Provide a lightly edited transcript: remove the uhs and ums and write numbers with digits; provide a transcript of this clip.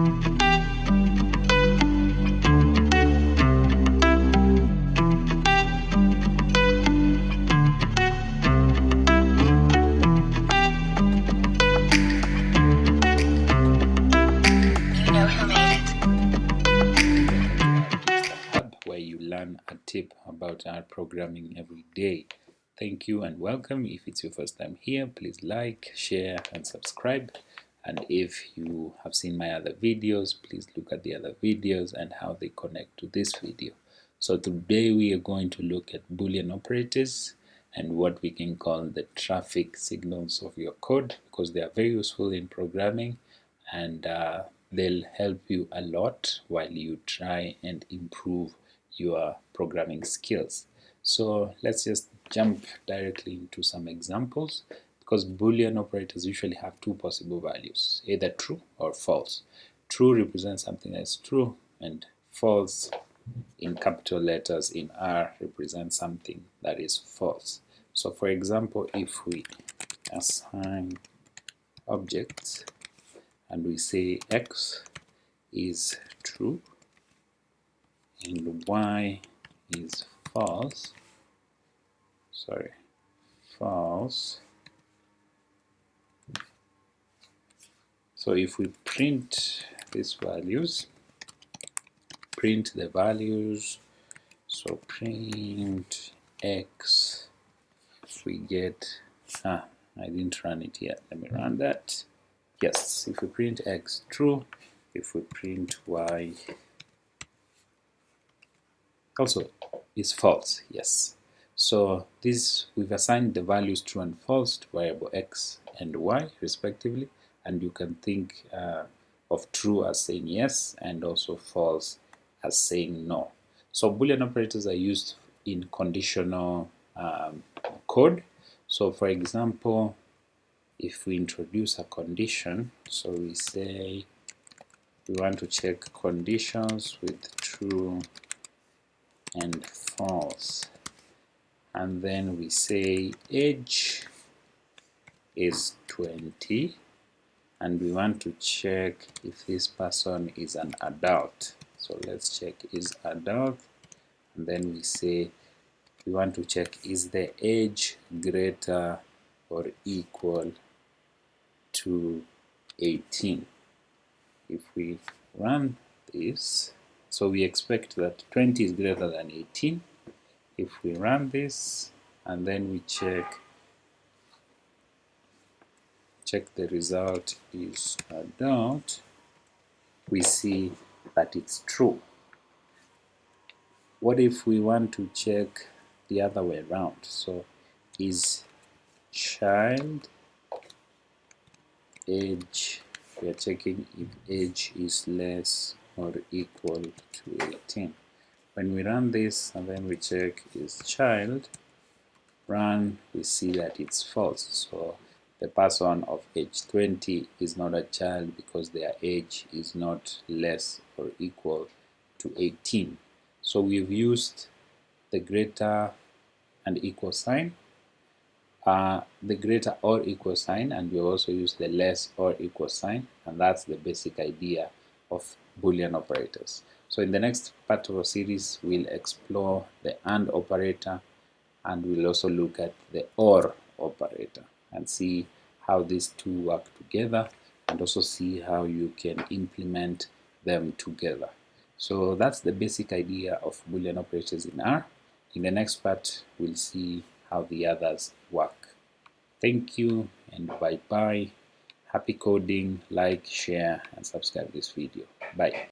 Where you learn a tip about our programming every day. Thank you and welcome. If it's your first time here, please like, share and subscribe. And if you have seen my other videos, please look at the other videos and how they connect to this video. So today we are going to look at Boolean operators and what we can call the traffic signals of your code, because they are very useful in programming and they'll help you a lot while you try and improve your programming skills. So let's just jump directly into some examples, because Boolean operators usually have two possible values, either true or false. True represents something that's true, and false in capital letters in R represents something that is false. So for example, if we assign objects and we say X is true and Y is false, so if we print these values, print the values, so print X, we get, I didn't run it yet, let me run that. Yes, if we print X true, if we print Y also is false, yes. So this, we've assigned the values true and false to variable X and Y respectively, and you can think of true as saying yes and also false as saying no. So Boolean operators are used in conditional code. So for example, if we introduce a condition, so we say we want to check conditions with true and false, and then we say age is 20 and we want to check if this person is an adult. So let's check is adult, and then we say we want to check is the age greater or equal to 18. If we run this, so we expect that 20 is greater than 18. If we run this and then we check the result is adult, we see that it's true. What if we want to check the other way around? So is child age, we are checking if age is less or equal to 18. When we run this and then we check is child, run, we see that it's false. So the person of age 20 is not a child because their age is not less or equal to 18. So we've used the greater and equal sign, the greater or equal sign, and we also use the less or equal sign, and that's the basic idea of Boolean operators. So in the next part of our series, we'll explore the AND operator, and we'll also look at the OR operator and see how these two work together, and also see how you can implement them together. So that's the basic idea of Boolean operators in R. In the next part, we'll see how the others work. Thank you and bye-bye. Happy coding, like, share and subscribe this video. Bye.